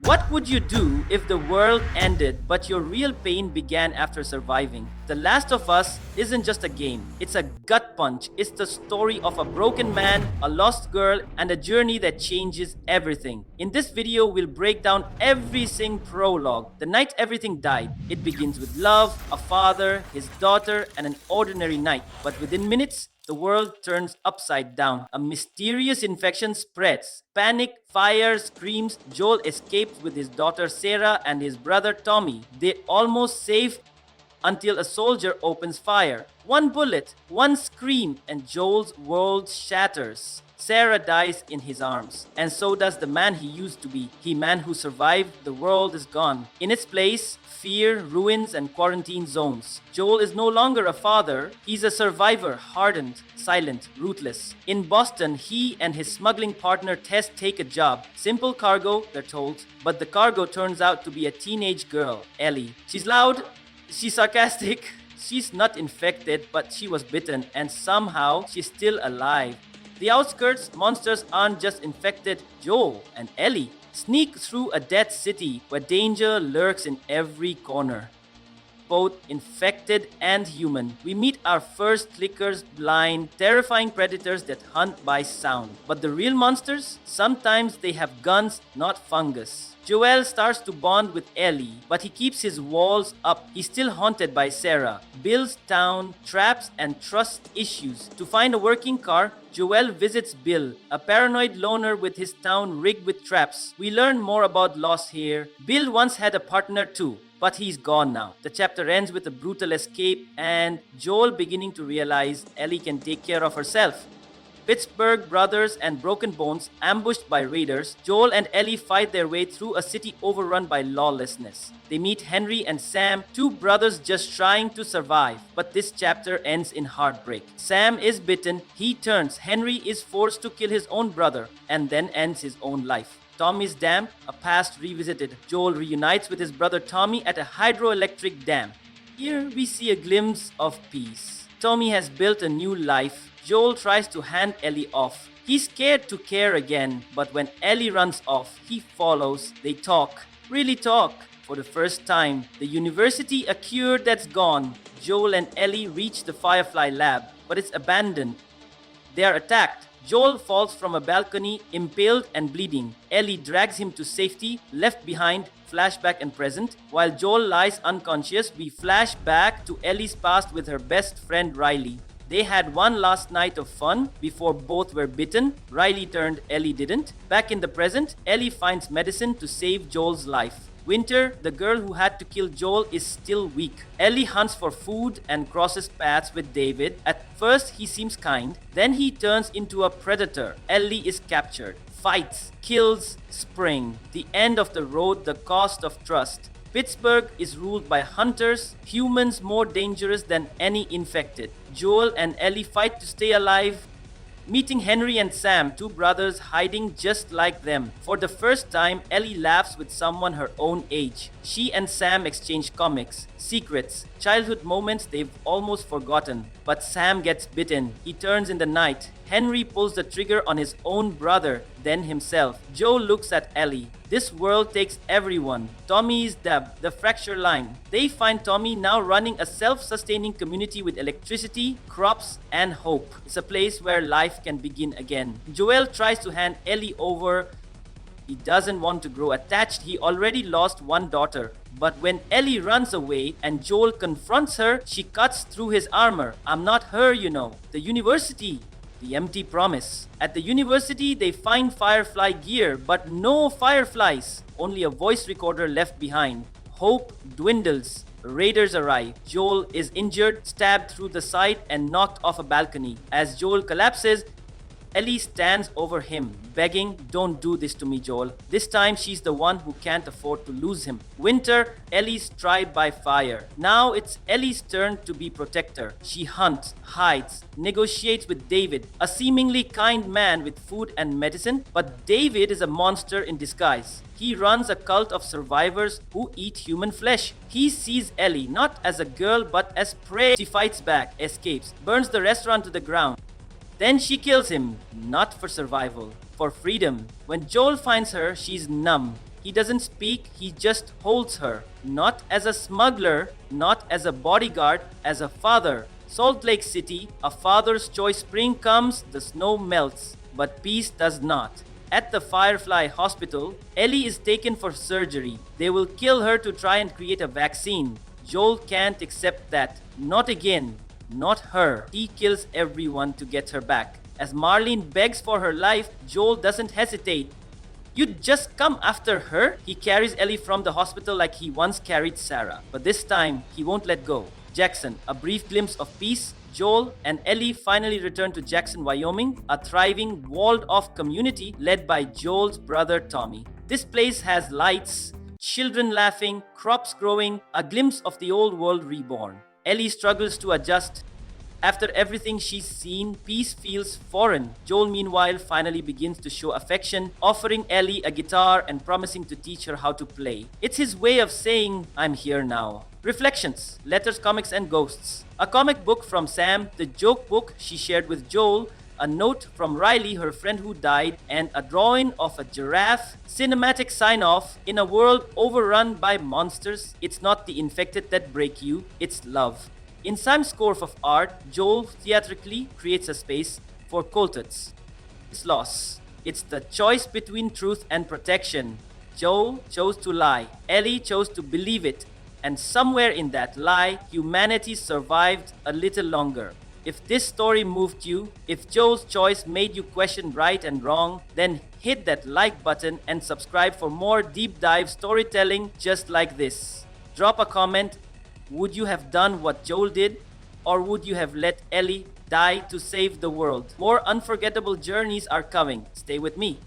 What would you do if the world ended, but your real pain began after surviving? The Last of Us isn't just a game, it's a gut punch. It's the story of a broken man, a lost girl, and a journey that changes everything. In this video, we'll break down every single prologue. The night everything died. It begins with love, a father, his daughter, and an ordinary night. But within minutes, the world turns upside down. A mysterious infection spreads. Panic, fire, screams. Joel escapes with his daughter Sarah and his brother Tommy. They almost save until a soldier opens fire. One bullet, one scream, and Joel's world shatters. Sarah dies in his arms, and so does the man he used to be. He man who survived, the world is gone. In its place, fear, ruins, and quarantine zones. Joel is no longer a father, he's a survivor, hardened, silent, ruthless. In Boston, he and his smuggling partner Tess take a job. Simple cargo, they're told, but the cargo turns out to be a teenage girl, Ellie. She's loud, she's sarcastic, she's not infected, but she was bitten, and somehow she's still alive. The outskirts, monsters aren't just infected. Joel and Ellie sneak through a dead city where danger lurks in every corner. Both infected and human. We meet our first clickers, blind, terrifying predators that hunt by sound. But the real monsters? Sometimes they have guns, not fungus. Joel starts to bond with Ellie, but he keeps his walls up. He's still haunted by Sarah. Bill's town, traps, and trust issues. To find a working car, Joel visits Bill, a paranoid loner with his town rigged with traps. We learn more about loss here. Bill once had a partner too, but he's gone now. The chapter ends with a brutal escape and Joel beginning to realize Ellie can take care of herself. Pittsburgh brothers and broken bones ambushed by raiders, Joel and Ellie fight their way through a city overrun by lawlessness. They meet Henry and Sam, two brothers just trying to survive. But this chapter ends in heartbreak. Sam is bitten, he turns. Henry is forced to kill his own brother and then ends his own life. Tom is damned, a past revisited. Joel reunites with his brother Tommy at a hydroelectric dam. Here we see a glimpse of peace. Tommy has built a new life. Joel tries to hand Ellie off. He's scared to care again, but when Ellie runs off, he follows. They talk, really talk. For the first time, the university, a cure that's gone. Joel and Ellie reach the Firefly lab, but it's abandoned. They are attacked. Joel falls from a balcony, impaled and bleeding. Ellie drags him to safety, left behind, flashback and present. While Joel lies unconscious, we flash back to Ellie's past with her best friend Riley. They had one last night of fun before both were bitten. Riley turned, Ellie didn't. Back in the present, Ellie finds medicine to save Joel's life. Winter, the girl who had to kill Joel, is still weak. Ellie hunts for food and crosses paths with David. At first, he seems kind. Then he turns into a predator. Ellie is captured. Fights, kills, spring. The end of the road, the cost of trust. Pittsburgh is ruled by hunters, humans more dangerous than any infected. Joel and Ellie fight to stay alive. Meeting Henry and Sam, two brothers hiding just like them. For the first time, Ellie laughs with someone her own age. She and Sam exchange comics, secrets, childhood moments they've almost forgotten. But Sam gets bitten. He turns in the night. Henry pulls the trigger on his own brother, then himself. Joe looks at Ellie. This world takes everyone. Tommy is the fracture line. They find Tommy now running a self-sustaining community with electricity, crops, and hope. It's a place where life can begin again. Joel tries to hand Ellie over. He doesn't want to grow attached. He already lost one daughter. But when Ellie runs away and Joel confronts her, she cuts through his armor. I'm not her, you know. The university. The empty promise. At the university, they find Firefly gear, but no fireflies. Only a voice recorder left behind. Hope dwindles. Raiders arrive. Joel is injured, stabbed through the side, and knocked off a balcony. As Joel collapses, Ellie stands over him, begging, "Don't do this to me, Joel." This time, she's the one who can't afford to lose him. Winter, Ellie's tried by fire. Now it's Ellie's turn to be protector. She hunts, hides, negotiates with David, a seemingly kind man with food and medicine, but David is a monster in disguise. He runs a cult of survivors who eat human flesh. He sees Ellie not as a girl but as prey. She fights back, escapes, burns the restaurant to the ground. Then she kills him, not for survival, for freedom. When Joel finds her, she's numb. He He doesn't speak, he just holds her. Not as a smuggler, not as a bodyguard, as a father. Salt Lake City, a father's choice. Spring comes, the snow melts, but peace does not. At the Firefly Hospital, Ellie is taken for surgery. They will kill her to try and create a vaccine. Joel can't accept that. Not again. Not her. He kills everyone to get her back. As Marlene begs for her life, Joel doesn't hesitate. You'd just come after her? He carries Ellie from the hospital like he once carried Sarah. But this time, he won't let go. Jackson, a brief glimpse of peace. Joel and Ellie finally return to Jackson, Wyoming, a thriving, walled-off community led by Joel's brother Tommy. This place has lights, children laughing, crops growing, a glimpse of the old world reborn. Ellie struggles to adjust. After everything she's seen, peace feels foreign. Joel, meanwhile, finally begins to show affection, offering Ellie a guitar and promising to teach her how to play. It's his way of saying, I'm here now. Reflections, Letters, Comics, and Ghosts. A comic book from Sam, the joke book she shared with Joel, a note from Riley, her friend who died, and a drawing of a giraffe. Cinematic sign-off. In a world overrun by monsters, it's not the infected that break you, it's love. In Sam's score of art, Joel theatrically creates a space for Coltuts. It's loss. It's the choice between truth and protection. Joel chose to lie. Ellie chose to believe it. And somewhere in that lie, humanity survived a little longer. If this story moved you, if Joel's choice made you question right and wrong, then hit that like button and subscribe for more deep dive storytelling just like this. Drop a comment. Would you have done what Joel did? Or would you have let Ellie die to save the world? More unforgettable journeys are coming. Stay with me.